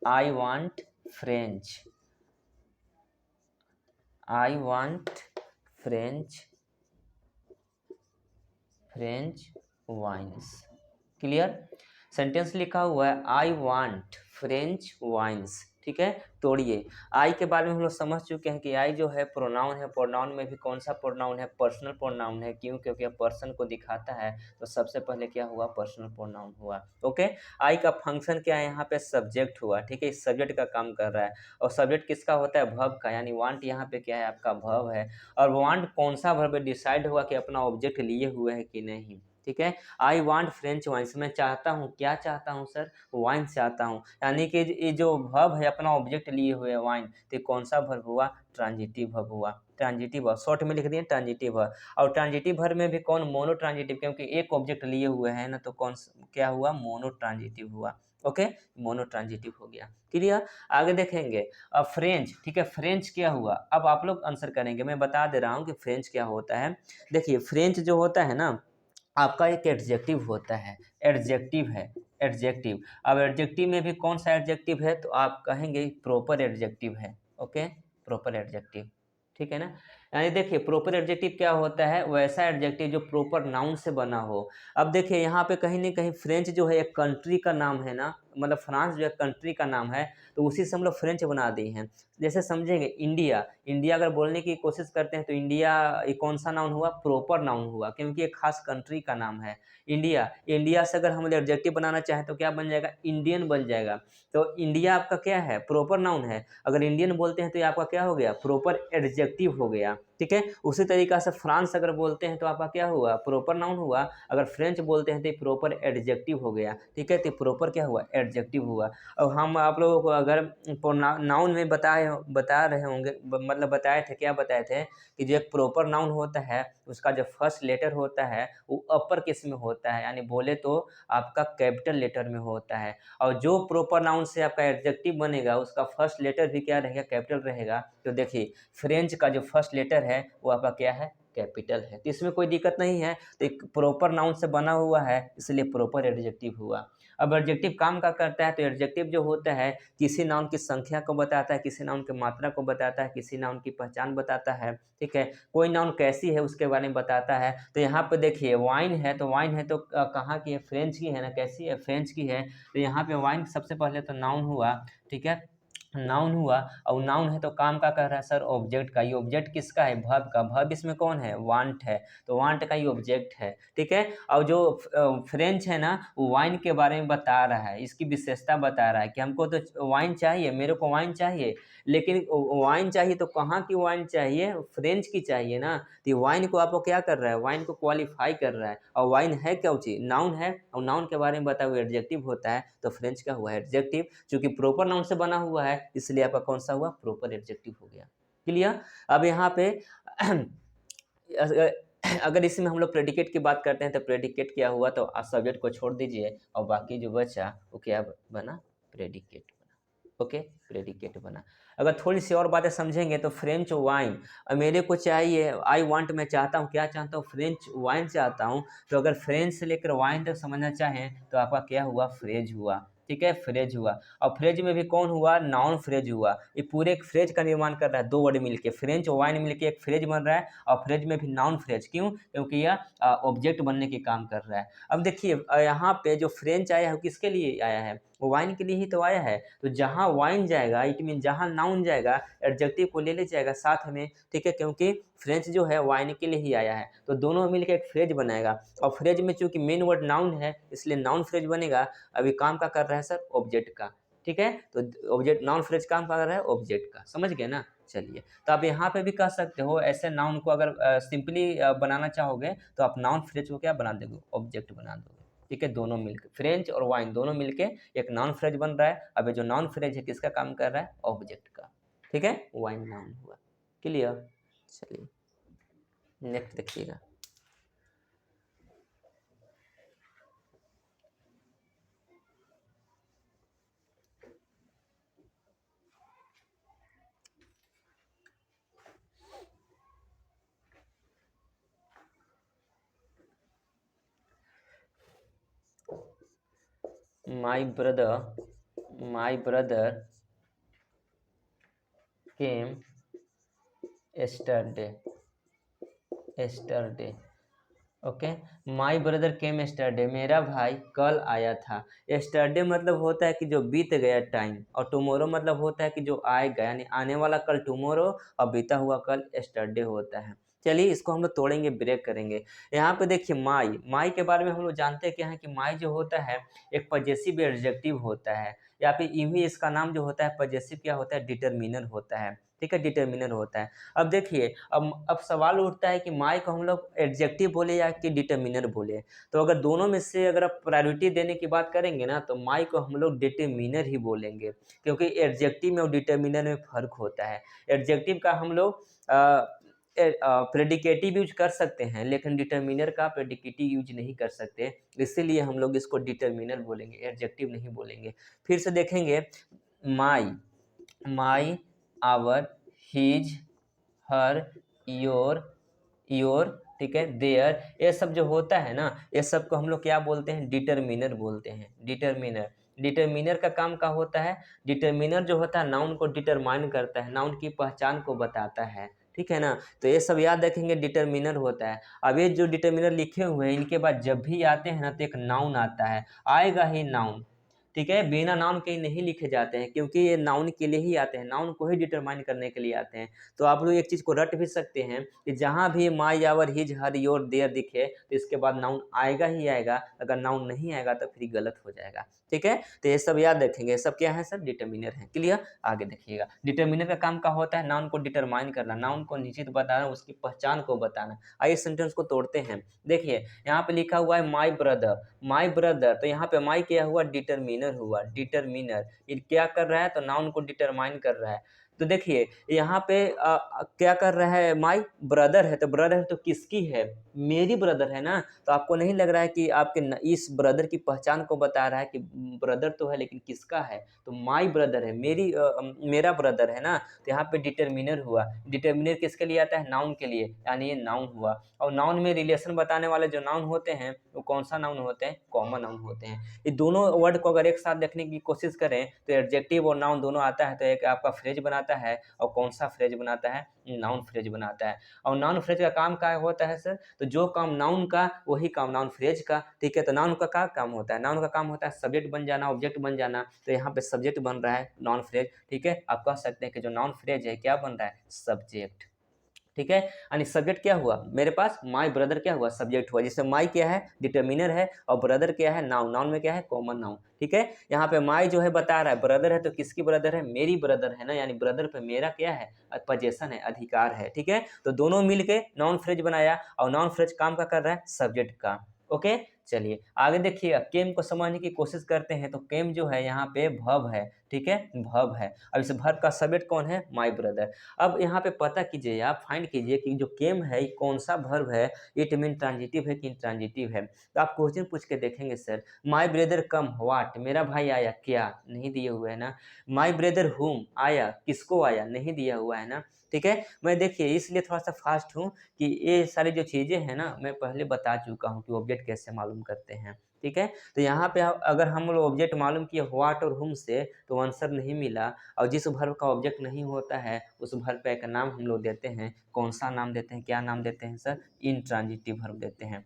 I want French, I want French, French wines. Clear? Sentence लिखा हुआ है आई वांट फ्रेंच वाइन्स, ठीक है। तोड़िए। आई के बारे में हम लोग समझ चुके हैं कि आई जो है प्रोनाउन है, प्रोनाउन में भी कौन सा प्रोनाउन है, पर्सनल प्रोनाउन है। क्यों? क्योंकि पर्सन को दिखाता है, तो सबसे पहले क्या हुआ, पर्सनल प्रोनाउन हुआ। ओके। आई का फंक्शन क्या है, यहाँ पे सब्जेक्ट हुआ, ठीक है, इस सब्जेक्ट का काम कर रहा है। और सब्जेक्ट किसका होता है, वर्ब का, यानी वांट यहाँ पे क्या है, आपका वर्ब है। और वांट कौन सा वर्ब है, डिसाइड हुआ कि अपना ऑब्जेक्ट लिए हुए है कि नहीं, ठीक है। आई वांट फ्रेंच वाइन्स, मैं चाहता हूँ, क्या चाहता हूँ सर, वाइन चाहता हूँ, यानी कि ये जो वर्ब है अपना ऑब्जेक्ट लिए हुए वाइन, तो कौन सा वर्ब हुआ, ट्रांजिटिव वर्ब हुआ। ट्रांजिटिव वर्ब शॉर्ट में लिख दिए ट्रांजिटिव वर्ब। और ट्रांजिटिव वर्ब में भी कौन, मोनो ट्रांजिटिव, क्योंकि एक ऑब्जेक्ट लिए हुए हैं ना, तो कौन क्या हुआ, मोनो ट्रांजिटिव हुआ। ओके, मोनो ट्रांजिटिव हो गया। क्लियर? आगे देखेंगे। अब फ्रेंच, ठीक है, फ्रेंच क्या हुआ, अब आप लोग आंसर करेंगे, मैं बता दे रहा हूँ कि फ्रेंच क्या होता है। देखिए फ्रेंच जो होता है ना, आपका एक एडजेक्टिव होता है, एडजेक्टिव है, एडजेक्टिव। अब एडजेक्टिव में भी कौन सा एडजेक्टिव है, तो आप कहेंगे प्रॉपर एडजेक्टिव है। ओके, प्रॉपर एडजेक्टिव, ठीक है ना। यानी देखिए प्रॉपर एडजेक्टिव क्या होता है, वैसा एडजेक्टिव जो प्रॉपर नाउन से बना हो। अब देखिए यहाँ पे कहीं ना कहीं फ्रेंच जो है एक कंट्री का नाम है ना, मतलब फ्रांस जो है कंट्री का नाम है, तो उसी से हम लोग फ्रेंच बना दिए हैं। जैसे समझेंगे इंडिया, इंडिया अगर बोलने की कोशिश करते हैं तो इंडिया ये कौन सा नाउन हुआ, प्रॉपर नाउन हुआ, क्योंकि एक खास कंट्री का नाम है इंडिया। इंडिया से अगर हम एडजेक्टिव बनाना चाहें तो क्या बन जाएगा, इंडियन बन जाएगा। तो इंडिया आपका क्या है, प्रॉपर नाउन है। अगर इंडियन बोलते हैं तो ये आपका क्या हो गया, प्रॉपर एडजेक्टिव हो गया, ठीक है। उसी तरीका से फ्रांस अगर बोलते हैं तो आपका क्या हुआ, प्रॉपर नाउन हुआ। अगर फ्रेंच बोलते हैं तो प्रॉपर एडजेक्टिव हो गया, ठीक है। तो प्रॉपर क्या हुआ, एडजेक्टिव हुआ। अब हम आप लोगों को अगर नाउन में बता रहे होंगे, मतलब बताए थे, क्या बताए थे कि जो एक प्रॉपर नाउन होता है उसका जो फर्स्ट लेटर होता है वो अपर केस में होता है, यानी बोले तो आपका कैपिटल लेटर में होता है। और जो प्रॉपर नाउन से आपका एडजेक्टिव बनेगा उसका फर्स्ट लेटर भी क्या रहेगा, कैपिटल रहेगा। तो देखिए फ्रेंच का जो फर्स्ट लेटर है वो आपका क्या है, कैपिटल है, तो इसमें कोई दिक्कत नहीं है। तो एक प्रॉपर नाउन से बना हुआ है इसलिए प्रॉपर एडजेक्टिव हुआ। अब एडजेक्टिव काम का करता है, तो एडजेक्टिव जो होता है किसी नाउन की संख्या को बताता है, किसी नाउन की मात्रा को बताता है, किसी नाउन की पहचान बताता है, ठीक है। कोई नाउन कैसी है उसके बारे में बताता है। तो यहाँ पे देखिए वाइन है, तो वाइन है तो कहाँ की है, फ्रेंच की है ना, कैसी है, फ्रेंच की है। तो यहाँ पे वाइन सबसे पहले तो नाउन हुआ, ठीक है, नाउन हुआ। और नाउन है तो काम का कर रहा है सर, ऑब्जेक्ट का। ये ऑब्जेक्ट किसका है, वर्ब का। वर्ब इसमें कौन है, वांट है, तो वांट का ही ऑब्जेक्ट है, ठीक है। और जो फ्रेंच है ना, वो वाइन के बारे में बता रहा है, इसकी विशेषता बता रहा है कि हमको तो वाइन चाहिए, मेरे को वाइन चाहिए। लेकिन वाइन चाहिए तो कहाँ की वाइन चाहिए, फ्रेंच की चाहिए ना। तो वाइन को आपको क्या कर रहा है, वाइन को क्वालिफाई कर रहा है। और वाइन है क्या चीज, नाउन है, और नाउन के बारे में बता हुआ एडजेक्टिव होता है। तो फ्रेंच का हुआ एडजेक्टिव, चूंकि प्रॉपर नाउन से बना हुआ है इसलिए आपका कौन सा हुआ, प्रॉपर एडजेक्टिव हो गया। क्लियर? अब यहाँ पे अगर इसमें हम लोग प्रेडिकेट की बात करते हैं तो प्रेडिकेट क्या हुआ, तो सब्जेक्ट को छोड़ दीजिए और बाकी जो बचा वो क्या बना, प्रेडिकेट बना। ओके, प्रेडिकेट बना। अगर थोड़ी सी और बातें समझेंगे तो फ्रेंच वाइन, मेरे को चाहिए, आई वांट, मैं चाहता हूँ, क्या चाहता हूँ, फ्रेंच वाइन चाहता हूँ। तो अगर फ्रेंच से लेकर वाइन तक समझना चाहें तो आपका क्या हुआ, फ्रेज हुआ, ठीक है, फ्रेज हुआ। और फ्रेज में भी कौन हुआ, नाउन फ्रेज हुआ। ये पूरे एक फ्रेज का निर्माण कर रहा है, दो वर्ड मिलके, फ्रेंच वाइन मिलके एक फ्रेज बन रहा है। और फ्रेज में भी नाउन फ्रेज, क्यों, क्योंकि यह ऑब्जेक्ट बनने के काम कर रहा है। अब देखिए यहाँ पे जो फ्रेंच आया है किसके लिए आया है, वाइन के लिए ही तो आया है। तो जहाँ वाइन जाएगा इट मीन जहाँ नाउन जाएगा एडजेक्टिव को ले जाएगा साथ में, ठीक है, क्योंकि फ्रेंच जो है वाइन के लिए ही आया है। तो दोनों मिलकर एक फ्रेज बनाएगा। और फ्रेज में चूंकि मेन वर्ड नाउन है इसलिए नाउन फ्रेज बनेगा। अभी काम का कर रहा है सर, ऑब्जेक्ट का, ठीक है। तो ऑब्जेक्ट, नाउन फ्रेज काम कर रहा है ऑब्जेक्ट का, समझ गए ना। चलिए, तो आप यहाँ पे भी कह सकते हो ऐसे नाउन को अगर सिंपली बनाना चाहोगे तो आप नाउन फ्रेज को क्या बना दोगे, ऑब्जेक्ट बना दोगे, ठीक है। दोनों मिलकर फ्रेंच और वाइन दोनों मिलके एक नॉन फ्रेज बन रहा है। अब ये जो नॉन फ्रेज है किसका काम कर रहा है, ऑब्जेक्ट का, ठीक है, वाइन नाउन हुआ। क्लियर? चलिए नेक्स्ट देखिएगा। My brother came yesterday. Okay, my brother came yesterday, मेरा भाई कल आया था। एस्टरडे मतलब होता है कि जो बीत गया टाइम, और टुमारो मतलब होता है कि जो आएगा, यानी आने वाला कल टुमारो और बीता हुआ कल एस्टरडे होता है। चलिए इसको हम लोग तोड़ेंगे, ब्रेक करेंगे। यहाँ पे देखिए माई के बारे में हम लोग जानते हैं क्या है कि माई जो होता है एक पजेसिव एडजेक्टिव होता है, या फिर यूं ही इसका नाम जो होता है पजेसिव क्या होता है, डिटरमिनर होता है। ठीक है, डिटरमिनर होता है। अब देखिए, अब सवाल उठता है कि माई को हम लोग एडजेक्टिव बोले या कि डिटरमिनर बोले। तो अगर दोनों में से अगर आप प्रायोरिटी देने की बात करेंगे ना, तो माई को हम लोग डिटरमिनर ही बोलेंगे, क्योंकि एडजेक्टिव में और डिटरमिनर में फ़र्क होता है। एडजेक्टिव का हम लोग प्रेडिकेटिव यूज कर सकते हैं, लेकिन डिटरमिनर का प्रेडिकेटिव यूज नहीं कर सकते, इसीलिए हम लोग इसको डिटरमिनर बोलेंगे, एडजेक्टिव नहीं बोलेंगे। फिर से देखेंगे, माई, आवर, हीज, हर, योर, ठीक है, देयर, ये सब जो होता है ना, ये सब को हम लोग क्या बोलते हैं, डिटरमिनर बोलते हैं। डिटरमिनर का काम क्या होता है, डिटरमिनर जो होता है नाउन को डिटरमाइन करता है, नाउन की पहचान को बताता है। ठीक है ना, तो ये सब याद रखेंगे, डिटरमिनर होता है। अब ये जो डिटरमिनर लिखे हुए हैं, इनके बाद जब भी आते हैं ना तो एक नाउन आता है, आएगा ही नाउन। ठीक है, बिना नाउन के नहीं लिखे जाते हैं, क्योंकि ये नाउन के लिए ही आते हैं, नाउन को ही डिटरमाइन करने के लिए आते हैं। तो आप लोग एक चीज़ को रट भी सकते हैं कि जहाँ भी my, our, his, her, your, their दिखे तो इसके बाद नाउन आएगा ही आएगा, अगर नाउन नहीं आएगा तो फिर गलत हो जाएगा। ठीक है, तो ये सब याद रखेंगे, ये सब क्या है सर, डिटरमिनर है। क्लियर, आगे देखिएगा, डिटरमिनर का काम क्या होता है, नाउन को डिटरमाइन करना, नाउन को निश्चित बताना, उसकी पहचान को बताना। आइए सेंटेंस को तोड़ते हैं। देखिए यहाँ पे लिखा हुआ है माई ब्रदर, तो यहाँ पे माई क्या हुआ, डिटरमिनर हुआ, डिटरमिनर। ये क्या कर रहा है, तो नाउन को डिटरमाइन कर रहा है। तो देखिए यहाँ पे क्या कर रहा है, माई ब्रदर है, तो ब्रदर तो किसकी है, मेरी ब्रदर है ना। तो आपको नहीं लग रहा है कि आपके इस ब्रदर की पहचान को बता रहा है कि ब्रदर तो है लेकिन किसका है, तो माई ब्रदर है, मेरा ब्रदर है ना। तो यहाँ पे डिटरमिनर हुआ। डिटरमिनर किसके लिए आता है, नाउन के लिए, यानी ये नाउन हुआ। और नाउन में रिलेशन बताने वाले जो नाउन होते हैं वो कौन सा नाउन होते हैं, कॉमन नाउन होते हैं। ये दोनों वर्ड को अगर एक साथ देखने की कोशिश करें तो एडजेक्टिव और नाउन दोनों आता है, तो एक आपका फ्रेज बनाता है। और कौन सा फ्रेज बनाता है, नाउन फ्रेज बनाता है। और नाउन फ्रेज का काम क्या होता है सर, तो जो काम नाउन का वही काम नाउन फ्रेज का। ठीक है, तो नाउन का क्या काम होता है, नाउन का काम होता है सब्जेक्ट बन जाना, ऑब्जेक्ट बन जाना। तो यहाँ पे सब्जेक्ट बन रहा है नाउन फ्रेज। ठीक है, आप कह सकते हैं कि जो नाउन फ्रेज है क्या बन रहा है, सब्जेक्ट। ठीक है, यानी सब्जेक्ट क्या हुआ मेरे पास, माई ब्रदर क्या हुआ, सब्जेक्ट हुआ। जिससे माई क्या है, डिटरमिनर है, और ब्रदर क्या है, नाउन। नाउन में क्या है, कॉमन नाउन। ठीक है, यहाँ पे माई जो है बता रहा है ब्रदर है, तो किसकी ब्रदर है, मेरी ब्रदर है ना, यानी ब्रदर पे मेरा क्या है, पोजेशन है, अधिकार है। ठीक है, तो दोनों मिलके नाउन फ्रेज बनाया, और नाउन फ्रेज काम का कर रहा है, सब्जेक्ट का। ओके, चलिए आगे देखिएगा, केम को समझने की कोशिश करते हैं। तो केम जो है यहाँ पे वर्ब है। ठीक है, वर्ब है। अब इस वर्ब का सब्जेक्ट कौन है, माई ब्रदर। अब यहाँ पे पता कीजिए, आप फाइंड कीजिए कि जो केम है ये कौन सा वर्ब है, इट मीन ट्रांजिटिव है कि इंट्रांजिटिव है। तो आप क्वेश्चन पूछ के देखेंगे, sir my brother come what, मेरा भाई आया क्या, नहीं दिए हुए है ना। माई ब्रदर हुम, आया, किसको आया, नहीं दिया हुआ है ना। ठीक है, मैं देखिए इसलिए थोड़ा सा फास्ट हूँ कि ये सारी जो चीज़ें हैं ना मैं पहले बता चुका हूँ कि ऑब्जेक्ट कैसे मालूम करते हैं। ठीक है, तो यहाँ पे अगर हम लोग ऑब्जेक्ट मालूम किए व्हाट और हुम से, तो आंसर नहीं मिला। और जिस वर्ब का ऑब्जेक्ट नहीं होता है उस वर्ब का एक नाम हम लोग देते हैं। कौन सा नाम देते हैं, क्या नाम देते हैं सर, इंट्रांजिटिव वर्ब देते हैं।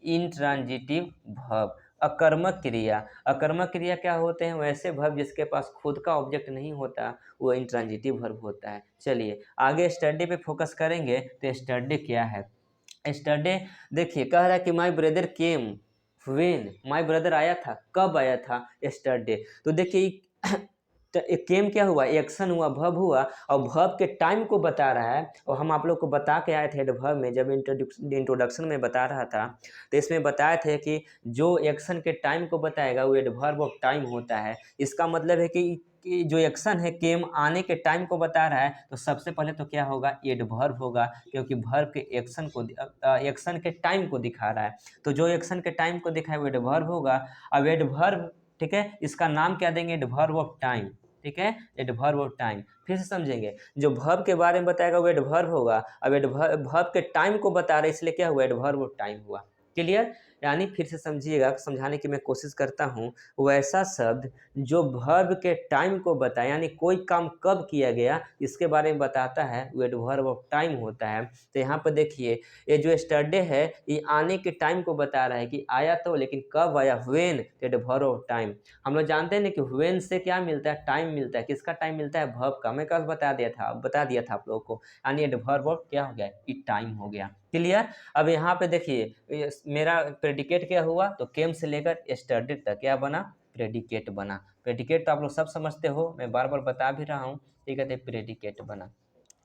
Intransitive verb. अकर्मक क्रिया क्या होते हैं, वैसे वर्ब जिसके पास खुद का ऑब्जेक्ट नहीं होता वो इंट्रांजिटिव वर्ब होता है। चलिए आगे स्टडी पे फोकस करेंगे, तो स्टडी क्या है, स्टडी देखिए कह रहा है कि my brother came when, my brother आया था, कब आया था, स्टडी। तो देखिए तो केम क्या हुआ, एक्शन हुआ, वर्ब हुआ, और वर्ब के टाइम को बता रहा है। और हम आप लोग को बता के आए थे एडवर्ब में, जब इंट्रोडक्शन में बता रहा था, तो इसमें बताए थे कि जो एक्शन के टाइम को बताएगा वो एडवर्ब ऑफ टाइम होता है। इसका मतलब है कि जो एक्शन है केम आने के टाइम को बता रहा है, तो सबसे पहले तो क्या होगा, एडवर्ब होगा, क्योंकि वर्ब के एक्शन के टाइम को दिखा रहा है। तो जो एक्शन के टाइम को दिखाए वो एडवर्ब होगा। अब एडवर्ब, ठीक है, इसका नाम क्या देंगे, एडवर्ब ऑफ टाइम। ठीक है, एडवर्ब ऑफ टाइम। फिर से समझेंगे, जो वर्ब के बारे में बताएगा वो एडवर्ब होगा। अब एडवर्ब के टाइम को बता रहा है, इसलिए क्या हुआ, एडवर्ब ऑफ टाइम हुआ। क्लियर, यानी फिर से समझिएगा, समझाने की मैं कोशिश करता हूँ, वैसा शब्द जो वर्ब के टाइम को बताए, यानी कोई काम कब किया गया इसके बारे में बताता है, वो एडवर्ब ऑफ टाइम होता है। तो यहाँ पर देखिए, ये जो यस्टरडे है ये आने के टाइम को बता रहा है कि आया तो, लेकिन कब आया, व्हेन, एडवर्ब ऑफ टाइम। हम लोग जानते हैं ना कि व्हेन से क्या मिलता है, टाइम मिलता है। किसका टाइम मिलता है, वर्ब का। मैं कल बता दिया था आप लोगों को, यानी एडवर्ब ऑफ क्या हो गया, इट टाइम हो गया। क्लियर। अब यहाँ पे देखिए मेरा प्रेडिकेट क्या हुआ, तो केम से लेकर यस्टरडे तक क्या बना, प्रेडिकेट बना। प्रेडिकेट तो आप लोग सब समझते हो, मैं बार बार बता भी रहा हूँ, ठीक है। प्रेडिकेट बना,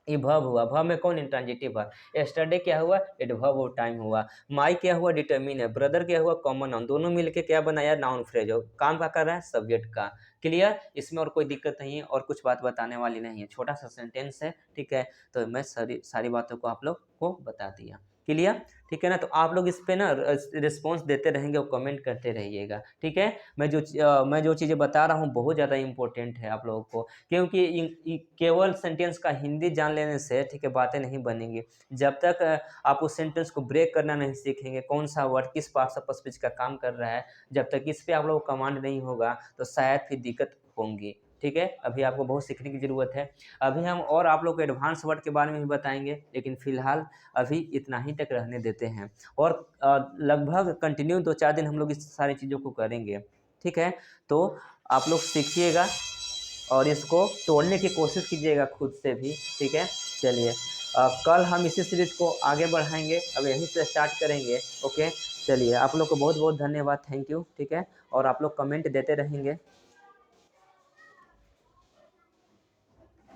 ये वर्ब हुआ। वर्ब में कौन, इंट्रांजिटिव वर्ब। यस्टरडे क्या हुआ, एडवर्ब ऑफ टाइम हुआ। माई क्या हुआ, डिटरमिन है। ब्रदर क्या हुआ, कॉमन नाउन। दोनों मिलके क्या बनाया, नाउन फ्रेज हो। काम का कर रहा है, सब्जेक्ट का। क्लियर। इसमें और कोई दिक्कत नहीं है, और कुछ बात बताने वाली नहीं है, छोटा सा सेंटेंस है, ठीक है। तो मैं सारी सारी बातों को आप लोग को बता दिया। क्लियर, ठीक है ना। तो आप लोग इस पे ना रिस्पॉन्स देते रहेंगे और कमेंट करते रहिएगा, ठीक है। मैं जो चीज़ें बता रहा हूँ बहुत ज़्यादा इंपॉर्टेंट है आप लोगों को, क्योंकि केवल सेंटेंस का हिंदी जान लेने से, ठीक है, बातें नहीं बनेंगी। जब तक आप उस सेंटेंस को ब्रेक करना नहीं सीखेंगे, कौन सा वर्ड किस पार्ट्स ऑफ स्पीच का काम कर रहा है, जब तक इस पे आप लोगों को कमांड नहीं होगा तो शायद फिर दिक्कत होंगी, ठीक है। अभी आपको बहुत सीखने की ज़रूरत है। अभी हम और आप लोग को एडवांस वर्ड के बारे में भी बताएंगे, लेकिन फिलहाल अभी इतना ही तक रहने देते हैं। और लगभग कंटिन्यू 2-4 दिन हम लोग इस सारी चीज़ों को करेंगे, ठीक है। तो आप लोग सीखिएगा और इसको तोड़ने की कोशिश कीजिएगा खुद से भी, ठीक है। चलिए कल हम इसी सीरीज को आगे बढ़ाएंगे, अब यहीं से स्टार्ट करेंगे, ओके। चलिए आप लोग को बहुत बहुत धन्यवाद, थैंक यू, ठीक है। और आप लोग कमेंट देते रहेंगे।